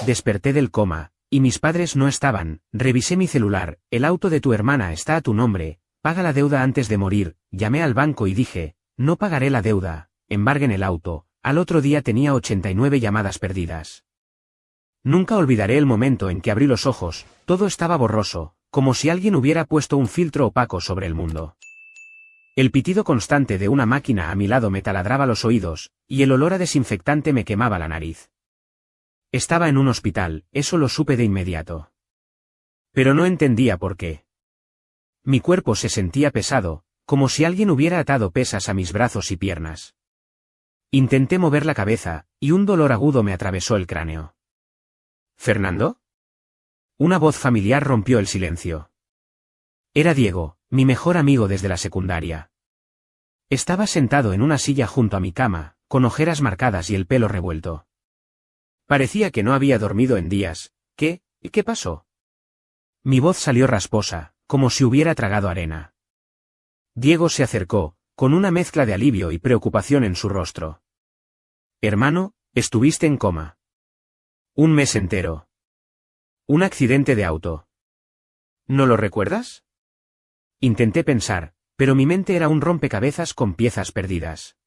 Desperté del coma, y mis padres no estaban. Revisé mi celular, el auto de tu hermana está a tu nombre, paga la deuda antes de morir. Llamé al banco y dije, no pagaré la deuda, embarguen el auto. Al otro día tenía 89 llamadas perdidas. Nunca olvidaré el momento en que abrí los ojos, todo estaba borroso, como si alguien hubiera puesto un filtro opaco sobre el mundo. El pitido constante de una máquina a mi lado me taladraba los oídos, y el olor a desinfectante me quemaba la nariz. Estaba en un hospital, eso lo supe de inmediato. Pero no entendía por qué. Mi cuerpo se sentía pesado, como si alguien hubiera atado pesas a mis brazos y piernas. Intenté mover la cabeza, y un dolor agudo me atravesó el cráneo. ¿Fernando? Una voz familiar rompió el silencio. Era Diego, mi mejor amigo desde la secundaria. Estaba sentado en una silla junto a mi cama, con ojeras marcadas y el pelo revuelto. Parecía que no había dormido en días. ¿Qué pasó? Mi voz salió rasposa, como si hubiera tragado arena. Diego se acercó, con una mezcla de alivio y preocupación en su rostro. Hermano, estuviste en coma. Un mes entero. Un accidente de auto. ¿No lo recuerdas? Intenté pensar, pero mi mente era un rompecabezas con piezas perdidas.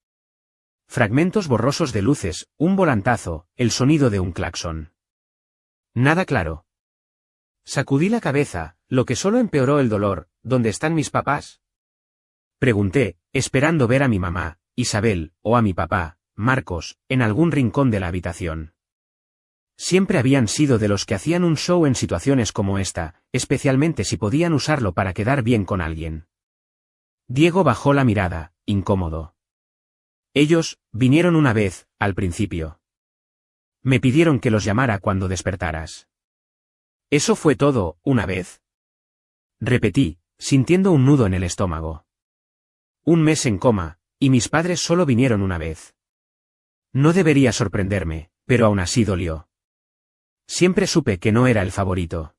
Fragmentos borrosos de luces, un volantazo, el sonido de un claxon. Nada claro. Sacudí la cabeza, lo que solo empeoró el dolor. ¿Dónde están mis papás? Pregunté, esperando ver a mi mamá, Isabel, o a mi papá, Marcos, en algún rincón de la habitación. Siempre habían sido de los que hacían un show en situaciones como esta, especialmente si podían usarlo para quedar bien con alguien. Diego bajó la mirada, incómodo. Ellos vinieron una vez, al principio. Me pidieron que los llamara cuando despertaras. ¿Eso fue todo, una vez? Repetí, sintiendo un nudo en el estómago. Un mes en coma, y mis padres solo vinieron una vez. No debería sorprenderme, pero aún así dolió. Siempre supe que no era el favorito.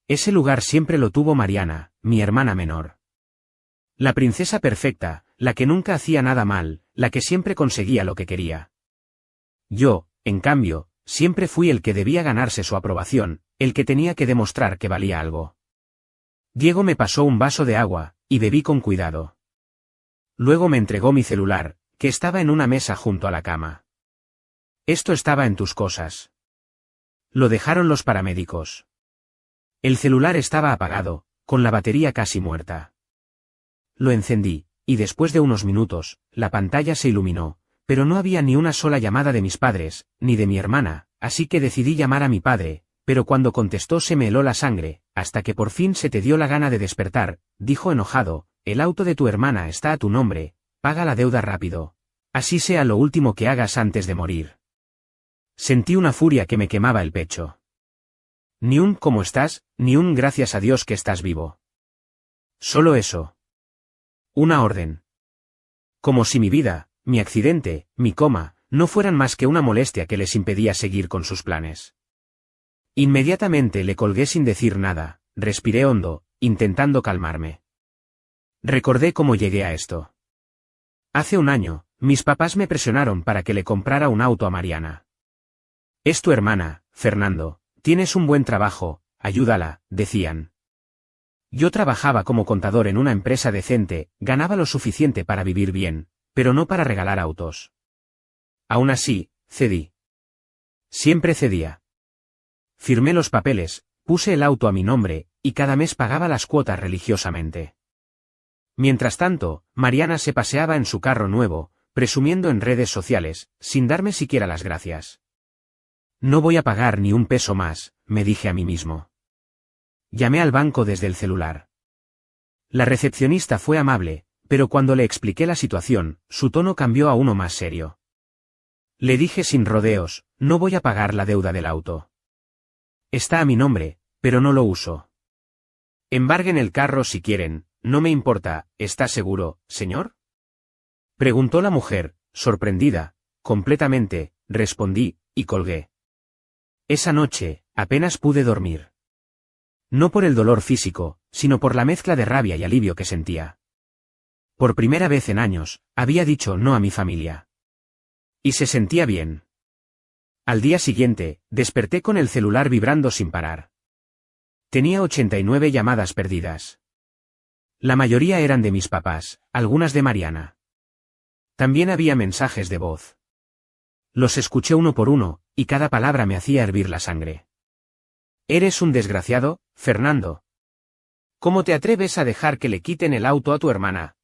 Ese lugar siempre lo tuvo Mariana, mi hermana menor. La princesa perfecta, la que nunca hacía nada mal, la que siempre conseguía lo que quería. Yo, en cambio, siempre fui el que debía ganarse su aprobación, el que tenía que demostrar que valía algo. Diego me pasó un vaso de agua, y bebí con cuidado. Luego me entregó mi celular, que estaba en una mesa junto a la cama. Esto estaba en tus cosas. Lo dejaron los paramédicos. El celular estaba apagado, con la batería casi muerta. Lo encendí, y después de unos minutos, la pantalla se iluminó, pero no había ni una sola llamada de mis padres, ni de mi hermana, así que decidí llamar a mi padre, pero cuando contestó se me heló la sangre, hasta que por fin se te dio la gana de despertar, dijo enojado, el auto de tu hermana está a tu nombre, paga la deuda rápido. Así sea lo último que hagas antes de morir. Sentí una furia que me quemaba el pecho. Ni un ¿cómo estás?, ni un gracias a Dios que estás vivo. Solo eso. Una orden. Como si mi vida, mi accidente, mi coma, no fueran más que una molestia que les impedía seguir con sus planes. Inmediatamente le colgué sin decir nada, respiré hondo, intentando calmarme. Recordé cómo llegué a esto. Hace un año, mis papás me presionaron para que le comprara un auto a Mariana. Es tu hermana, Fernando, tienes un buen trabajo, ayúdala, decían. Yo trabajaba como contador en una empresa decente, ganaba lo suficiente para vivir bien, pero no para regalar autos. Aún así, cedí. Siempre cedía. Firmé los papeles, puse el auto a mi nombre, y cada mes pagaba las cuotas religiosamente. Mientras tanto, Mariana se paseaba en su carro nuevo, presumiendo en redes sociales, sin darme siquiera las gracias. No voy a pagar ni un peso más, me dije a mí mismo. Llamé al banco desde el celular. La recepcionista fue amable, pero cuando le expliqué la situación, su tono cambió a uno más serio. Le dije sin rodeos, no voy a pagar la deuda del auto. Está a mi nombre, pero no lo uso. Embarguen el carro si quieren, no me importa, ¿está seguro, señor? Preguntó la mujer, sorprendida, completamente, respondí, y colgué. Esa noche, apenas pude dormir. No por el dolor físico, sino por la mezcla de rabia y alivio que sentía. Por primera vez en años, había dicho no a mi familia. Y se sentía bien. Al día siguiente, desperté con el celular vibrando sin parar. Tenía 89 llamadas perdidas. La mayoría eran de mis papás, algunas de Mariana. También había mensajes de voz. Los escuché uno por uno, y cada palabra me hacía hervir la sangre. «Eres un desgraciado, Fernando. ¿Cómo te atreves a dejar que le quiten el auto a tu hermana?»,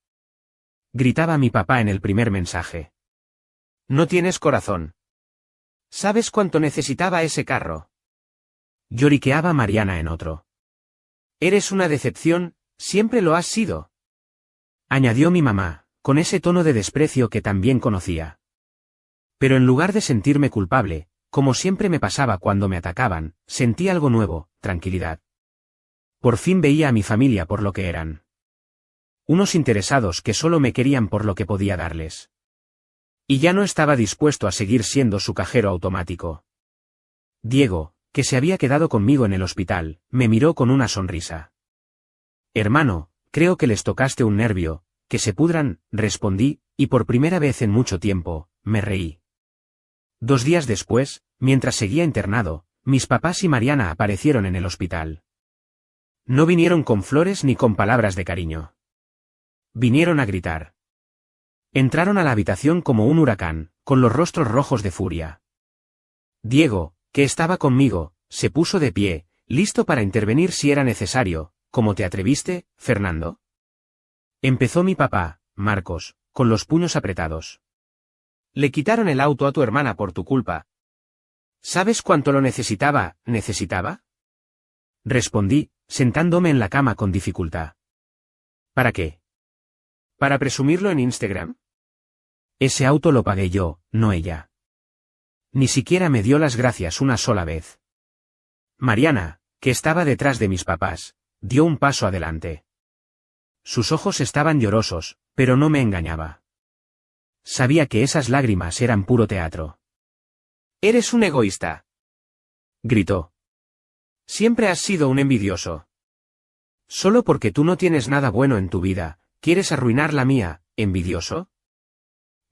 gritaba mi papá en el primer mensaje. «No tienes corazón. ¿Sabes cuánto necesitaba ese carro?», lloriqueaba Mariana en otro. «Eres una decepción, siempre lo has sido», añadió mi mamá, con ese tono de desprecio que también conocía. Pero en lugar de sentirme culpable, como siempre me pasaba cuando me atacaban, sentí algo nuevo, tranquilidad. Por fin veía a mi familia por lo que eran. Unos interesados que solo me querían por lo que podía darles. Y ya no estaba dispuesto a seguir siendo su cajero automático. Diego, que se había quedado conmigo en el hospital, me miró con una sonrisa. «Hermano, creo que les tocaste un nervio, que se pudran», respondí, y por primera vez en mucho tiempo, me reí. 2 días después, mientras seguía internado, mis papás y Mariana aparecieron en el hospital. No vinieron con flores ni con palabras de cariño. Vinieron a gritar. Entraron a la habitación como un huracán, con los rostros rojos de furia. Diego, que estaba conmigo, se puso de pie, listo para intervenir si era necesario. «¿Cómo te atreviste, Fernando?», empezó mi papá, Marcos, con los puños apretados. «Le quitaron el auto a tu hermana por tu culpa. ¿Sabes cuánto lo necesitaba?» Respondí, sentándome en la cama con dificultad. «¿Para qué? ¿Para presumirlo en Instagram?». «Ese auto lo pagué yo, no ella». Ni siquiera me dio las gracias una sola vez. Mariana, que estaba detrás de mis papás, dio un paso adelante. Sus ojos estaban llorosos, pero no me engañaba. Sabía que esas lágrimas eran puro teatro. «Eres un egoísta», gritó. «Siempre has sido un envidioso. Solo porque tú no tienes nada bueno en tu vida, ¿quieres arruinar la mía, envidioso?»,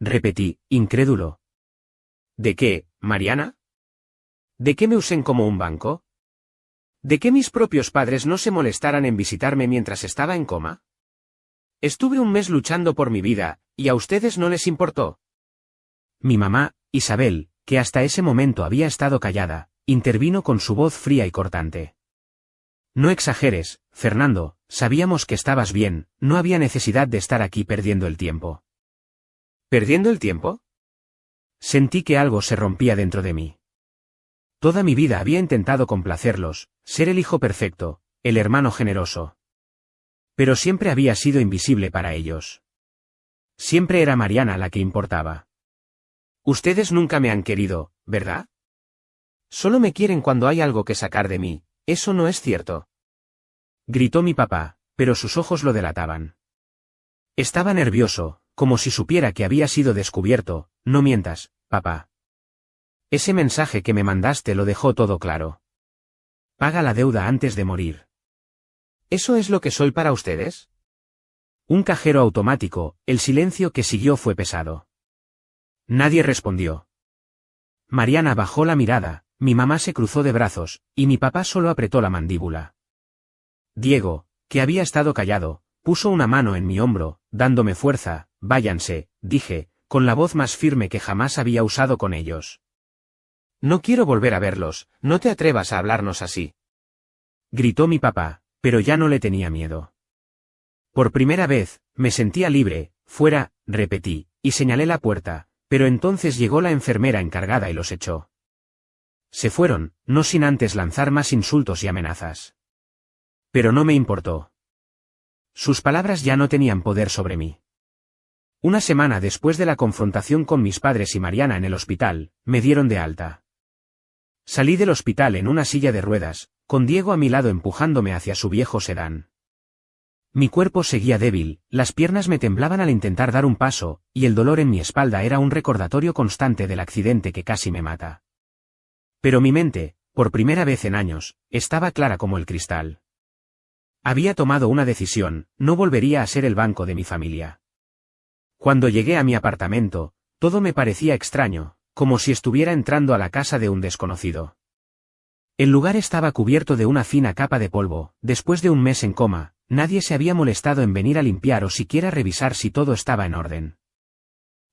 repetí, incrédulo. «¿De qué, Mariana? ¿De qué me usen como un banco? ¿De qué mis propios padres no se molestaran en visitarme mientras estaba en coma? Estuve un mes luchando por mi vida, y a ustedes no les importó». Mi mamá, Isabel, que hasta ese momento había estado callada, intervino con su voz fría y cortante. «No exageres, Fernando, sabíamos que estabas bien, no había necesidad de estar aquí perdiendo el tiempo». «¿Perdiendo el tiempo?». Sentí que algo se rompía dentro de mí. Toda mi vida había intentado complacerlos, ser el hijo perfecto, el hermano generoso. Pero siempre había sido invisible para ellos. Siempre era Mariana la que importaba. «Ustedes nunca me han querido, ¿verdad? Solo me quieren cuando hay algo que sacar de mí, eso no es cierto», gritó mi papá, pero sus ojos lo delataban. Estaba nervioso, como si supiera que había sido descubierto. «No mientas, papá. Ese mensaje que me mandaste lo dejó todo claro. Paga la deuda antes de morir». «¿Eso es lo que soy para ustedes?». Un cajero automático. El silencio que siguió fue pesado. Nadie respondió. Mariana bajó la mirada, mi mamá se cruzó de brazos, y mi papá solo apretó la mandíbula. Diego, que había estado callado, puso una mano en mi hombro, dándome fuerza. «Váyanse», dije, con la voz más firme que jamás había usado con ellos. «No quiero volver a verlos, no te atrevas a hablarnos así», gritó mi papá, pero ya no le tenía miedo. Por primera vez, me sentía libre. «Fuera», repetí, y señalé la puerta, pero entonces llegó la enfermera encargada y los echó. Se fueron, no sin antes lanzar más insultos y amenazas. Pero no me importó. Sus palabras ya no tenían poder sobre mí. Una semana después de la confrontación con mis padres y Mariana en el hospital, me dieron de alta. Salí del hospital en una silla de ruedas, con Diego a mi lado empujándome hacia su viejo sedán. Mi cuerpo seguía débil, las piernas me temblaban al intentar dar un paso, y el dolor en mi espalda era un recordatorio constante del accidente que casi me mata. Pero mi mente, por primera vez en años, estaba clara como el cristal. Había tomado una decisión, no volvería a ser el banco de mi familia. Cuando llegué a mi apartamento, todo me parecía extraño, como si estuviera entrando a la casa de un desconocido. El lugar estaba cubierto de una fina capa de polvo. Después de un mes en coma, nadie se había molestado en venir a limpiar o siquiera revisar si todo estaba en orden.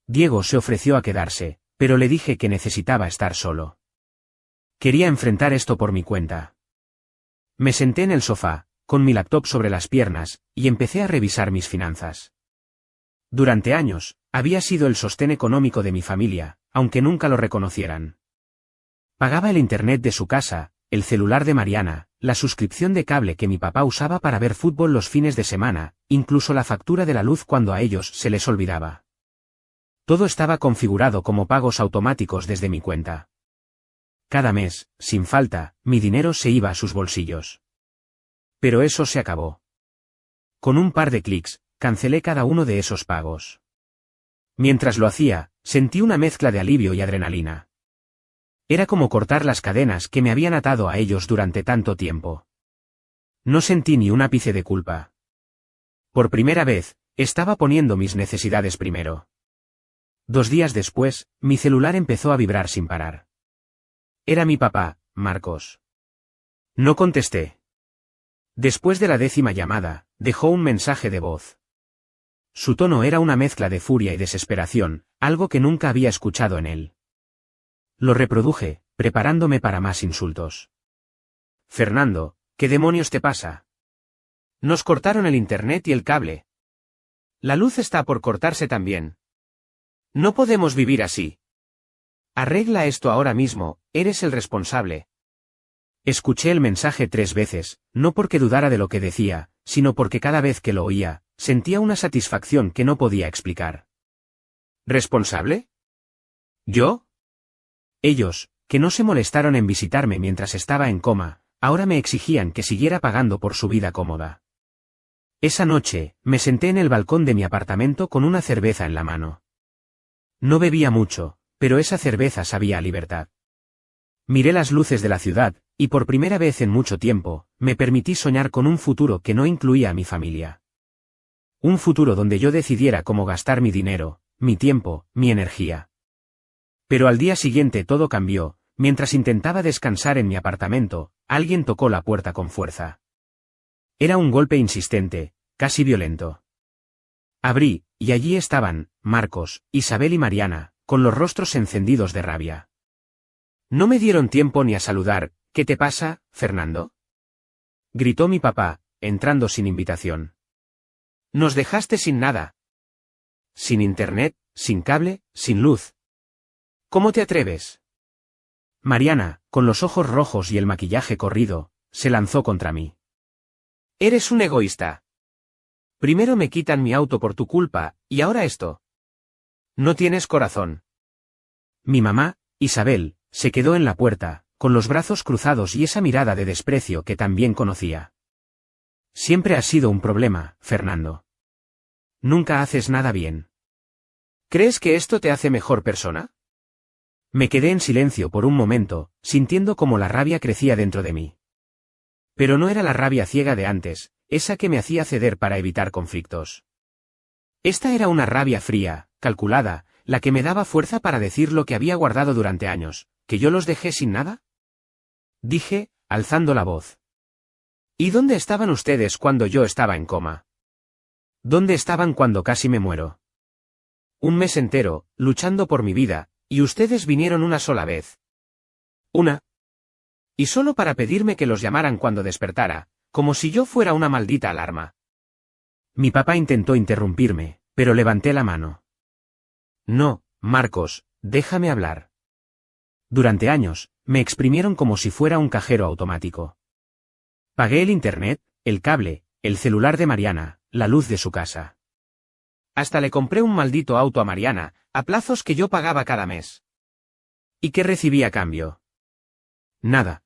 Diego se ofreció a quedarse, pero le dije que necesitaba estar solo. Quería enfrentar esto por mi cuenta. Me senté en el sofá, con mi laptop sobre las piernas, y empecé a revisar mis finanzas. Durante años, había sido el sostén económico de mi familia, aunque nunca lo reconocieran. Pagaba el internet de su casa, el celular de Mariana, la suscripción de cable que mi papá usaba para ver fútbol los fines de semana, incluso la factura de la luz cuando a ellos se les olvidaba. Todo estaba configurado como pagos automáticos desde mi cuenta. Cada mes, sin falta, mi dinero se iba a sus bolsillos. Pero eso se acabó. Con un par de clics, cancelé cada uno de esos pagos. Mientras lo hacía, sentí una mezcla de alivio y adrenalina. Era como cortar las cadenas que me habían atado a ellos durante tanto tiempo. No sentí ni un ápice de culpa. Por primera vez, estaba poniendo mis necesidades primero. 2 días después, mi celular empezó a vibrar sin parar. Era mi papá, Marcos. No contesté. Después de la 10ª llamada, dejó un mensaje de voz. Su tono era una mezcla de furia y desesperación, algo que nunca había escuchado en él. Lo reproduje, preparándome para más insultos. Fernando, ¿qué demonios te pasa? Nos cortaron el internet y el cable. La luz está por cortarse también. No podemos vivir así. Arregla esto ahora mismo, eres el responsable. Escuché el mensaje 3 veces, no porque dudara de lo que decía, sino porque cada vez que lo oía, sentía una satisfacción que no podía explicar. ¿Responsable? ¿Yo? Ellos, que no se molestaron en visitarme mientras estaba en coma, ahora me exigían que siguiera pagando por su vida cómoda. Esa noche, me senté en el balcón de mi apartamento con una cerveza en la mano. No bebía mucho, pero esa cerveza sabía a libertad. Miré las luces de la ciudad, y por primera vez en mucho tiempo, me permití soñar con un futuro que no incluía a mi familia. Un futuro donde yo decidiera cómo gastar mi dinero, mi tiempo, mi energía. Pero al día siguiente todo cambió. Mientras intentaba descansar en mi apartamento, alguien tocó la puerta con fuerza. Era un golpe insistente, casi violento. Abrí, y allí estaban, Marcos, Isabel y Mariana, con los rostros encendidos de rabia. No me dieron tiempo ni a saludar. ¿Qué te pasa, Fernando? Gritó mi papá, entrando sin invitación. Nos dejaste sin nada. Sin internet, sin cable, sin luz. ¿Cómo te atreves? Mariana, con los ojos rojos y el maquillaje corrido, se lanzó contra mí. Eres un egoísta. Primero me quitan mi auto por tu culpa, y ahora esto. No tienes corazón. Mi mamá, Isabel, se quedó en la puerta, con los brazos cruzados y esa mirada de desprecio que también conocía. Siempre has sido un problema, Fernando. Nunca haces nada bien. ¿Crees que esto te hace mejor persona? Me quedé en silencio por un momento, sintiendo cómo la rabia crecía dentro de mí. Pero no era la rabia ciega de antes, esa que me hacía ceder para evitar conflictos. Esta era una rabia fría, calculada, la que me daba fuerza para decir lo que había guardado durante años, ¿que yo los dejé sin nada? Dije, alzando la voz. ¿Y dónde estaban ustedes cuando yo estaba en coma? ¿Dónde estaban cuando casi me muero? Un mes entero, luchando por mi vida, y ustedes vinieron una sola vez. Una. Y solo para pedirme que los llamaran cuando despertara, como si yo fuera una maldita alarma. Mi papá intentó interrumpirme, pero levanté la mano. No, Marcos, déjame hablar. Durante años, me exprimieron como si fuera un cajero automático. Pagué el internet, el cable, el celular de Mariana, la luz de su casa. Hasta le compré un maldito auto a Mariana, a plazos que yo pagaba cada mes. ¿Y qué recibí a cambio? Nada.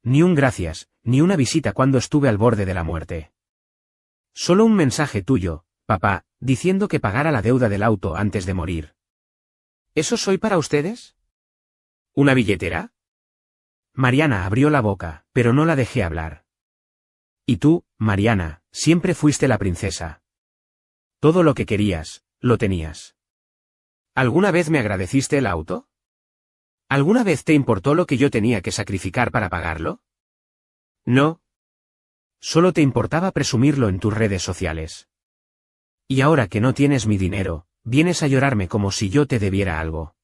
Ni un gracias, ni una visita cuando estuve al borde de la muerte. Solo un mensaje tuyo, papá, diciendo que pagara la deuda del auto antes de morir. ¿Eso soy para ustedes? ¿Una billetera? Mariana abrió la boca, pero no la dejé hablar. Y tú, Mariana, siempre fuiste la princesa. Todo lo que querías, lo tenías. ¿Alguna vez me agradeciste el auto? ¿Alguna vez te importó lo que yo tenía que sacrificar para pagarlo? No. Solo te importaba presumirlo en tus redes sociales. Y ahora que no tienes mi dinero, vienes a llorarme como si yo te debiera algo.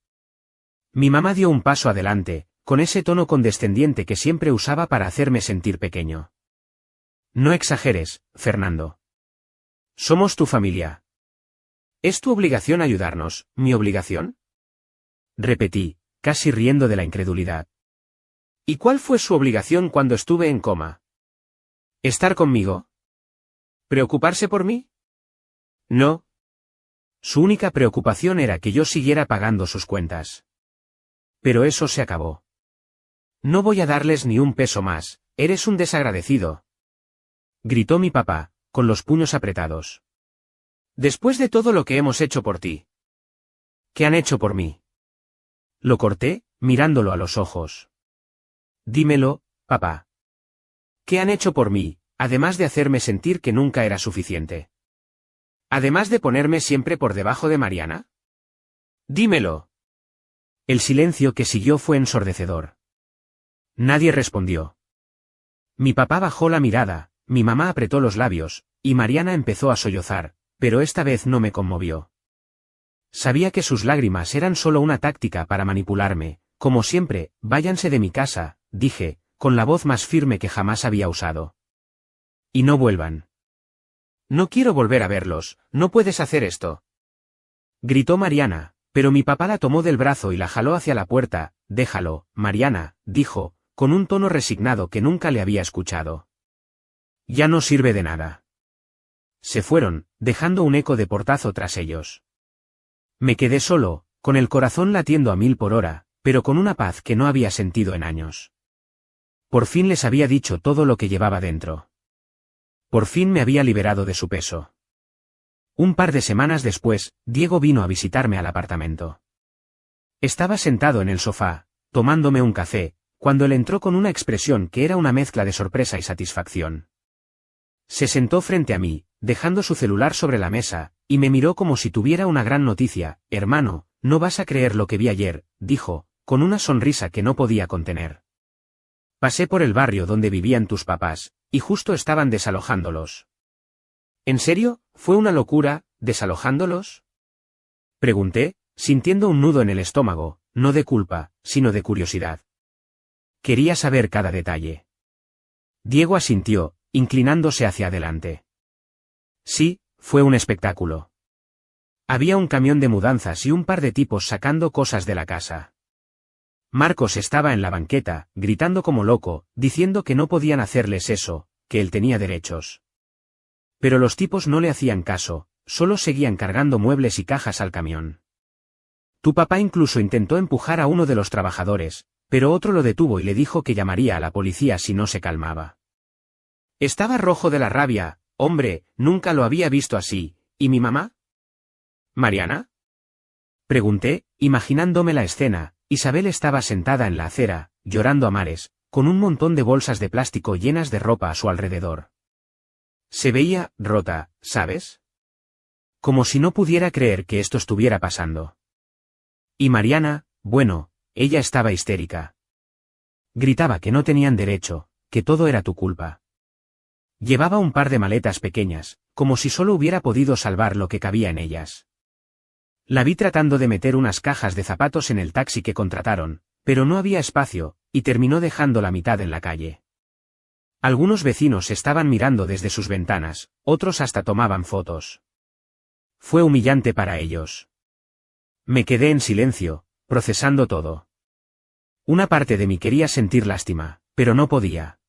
Mi mamá dio un paso adelante, con ese tono condescendiente que siempre usaba para hacerme sentir pequeño. No exageres, Fernando. Somos tu familia. ¿Es tu obligación ayudarnos, mi obligación? Repetí, casi riendo de la incredulidad. ¿Y cuál fue su obligación cuando estuve en coma? ¿Estar conmigo? ¿Preocuparse por mí? No. Su única preocupación era que yo siguiera pagando sus cuentas. Pero eso se acabó. No voy a darles ni un peso más, eres un desagradecido. Gritó mi papá, con los puños apretados. Después de todo lo que hemos hecho por ti. ¿Qué han hecho por mí? Lo corté, mirándolo a los ojos. Dímelo, papá. ¿Qué han hecho por mí, además de hacerme sentir que nunca era suficiente? ¿Además de ponerme siempre por debajo de Mariana? Dímelo. El silencio que siguió fue ensordecedor. Nadie respondió. Mi papá bajó la mirada, mi mamá apretó los labios, y Mariana empezó a sollozar, pero esta vez no me conmovió. Sabía que sus lágrimas eran solo una táctica para manipularme, como siempre, váyanse de mi casa, dije, con la voz más firme que jamás había usado. Y no vuelvan. No quiero volver a verlos, no puedes hacer esto. Gritó Mariana, pero mi papá la tomó del brazo y la jaló hacia la puerta. Déjalo, Mariana, dijo, con un tono resignado que nunca le había escuchado. Ya no sirve de nada. Se fueron, dejando un eco de portazo tras ellos. Me quedé solo, con el corazón latiendo a 1000 por hora, pero con una paz que no había sentido en años. Por fin les había dicho todo lo que llevaba dentro. Por fin me había liberado de su peso. Un par de semanas después, Diego vino a visitarme al apartamento. Estaba sentado en el sofá, tomándome un café, cuando él entró con una expresión que era una mezcla de sorpresa y satisfacción. Se sentó frente a mí, dejando su celular sobre la mesa, y me miró como si tuviera una gran noticia. Hermano, no vas a creer lo que vi ayer, dijo, con una sonrisa que no podía contener. Pasé por el barrio donde vivían tus papás, y justo estaban desalojándolos. ¿En serio? ¿Fue una locura, desalojándolos? Pregunté, sintiendo un nudo en el estómago, no de culpa, sino de curiosidad. Quería saber cada detalle. Diego asintió, inclinándose hacia adelante. Sí, fue un espectáculo. Había un camión de mudanzas y un par de tipos sacando cosas de la casa. Marcos estaba en la banqueta, gritando como loco, diciendo que no podían hacerles eso, que él tenía derechos. Pero los tipos no le hacían caso, solo seguían cargando muebles y cajas al camión. Tu papá incluso intentó empujar a uno de los trabajadores, pero otro lo detuvo y le dijo que llamaría a la policía si no se calmaba. Estaba rojo de la rabia. Hombre, nunca lo había visto así. ¿Y mi mamá? ¿Mariana? Pregunté, imaginándome la escena. Isabel estaba sentada en la acera, llorando a mares, con un montón de bolsas de plástico llenas de ropa a su alrededor. Se veía rota, ¿sabes? Como si no pudiera creer que esto estuviera pasando. Y Mariana, bueno, ella estaba histérica. Gritaba que no tenían derecho, que todo era tu culpa. Llevaba un par de maletas pequeñas, como si solo hubiera podido salvar lo que cabía en ellas. La vi tratando de meter unas cajas de zapatos en el taxi que contrataron, pero no había espacio, y terminó dejando la mitad en la calle. Algunos vecinos estaban mirando desde sus ventanas, otros hasta tomaban fotos. Fue humillante para ellos. Me quedé en silencio, procesando todo. Una parte de mí quería sentir lástima, pero no podía.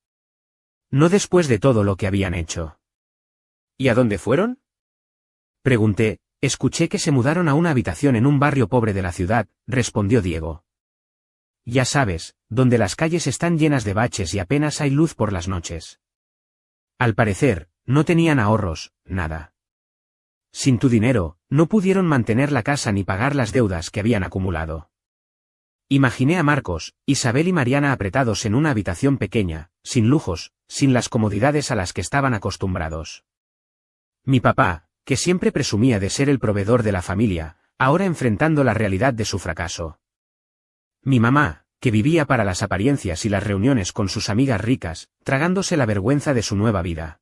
No después de todo lo que habían hecho. ¿Y a dónde fueron? Pregunté. Escuché que se mudaron a una habitación en un barrio pobre de la ciudad, respondió Diego. Ya sabes, donde las calles están llenas de baches y apenas hay luz por las noches. Al parecer, no tenían ahorros, nada. Sin tu dinero, no pudieron mantener la casa ni pagar las deudas que habían acumulado. Imaginé a Marcos, Isabel y Mariana apretados en una habitación pequeña, sin lujos, sin las comodidades a las que estaban acostumbrados. Mi papá, que siempre presumía de ser el proveedor de la familia, ahora enfrentando la realidad de su fracaso. Mi mamá, que vivía para las apariencias y las reuniones con sus amigas ricas, tragándose la vergüenza de su nueva vida.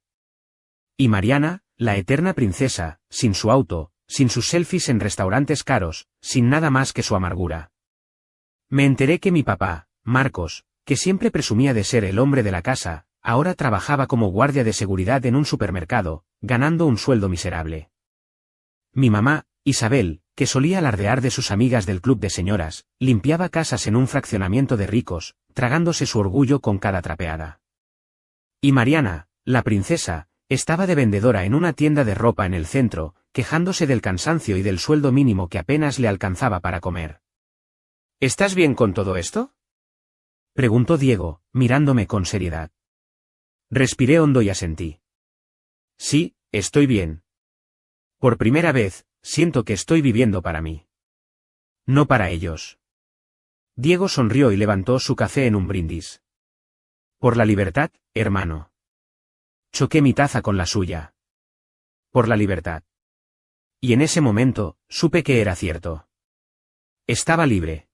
Y Mariana, la eterna princesa, sin su auto, sin sus selfies en restaurantes caros, sin nada más que su amargura. Me enteré que mi papá, Marcos, que siempre presumía de ser el hombre de la casa, ahora trabajaba como guardia de seguridad en un supermercado, ganando un sueldo miserable. Mi mamá, Isabel, que solía alardear de sus amigas del club de señoras, limpiaba casas en un fraccionamiento de ricos, tragándose su orgullo con cada trapeada. Y Mariana, la princesa, estaba de vendedora en una tienda de ropa en el centro, quejándose del cansancio y del sueldo mínimo que apenas le alcanzaba para comer. ¿Estás bien con todo esto?, preguntó Diego, mirándome con seriedad. Respiré hondo y asentí. Sí, estoy bien. Por primera vez, siento que estoy viviendo para mí. No para ellos. Diego sonrió y levantó su café en un brindis. Por la libertad, hermano. Choqué mi taza con la suya. Por la libertad. Y en ese momento, supe que era cierto. Estaba libre.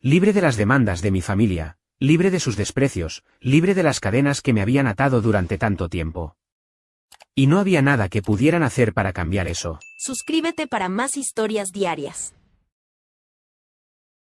Libre de las demandas de mi familia, libre de sus desprecios, libre de las cadenas que me habían atado durante tanto tiempo. Y no había nada que pudieran hacer para cambiar eso. Suscríbete para más historias diarias.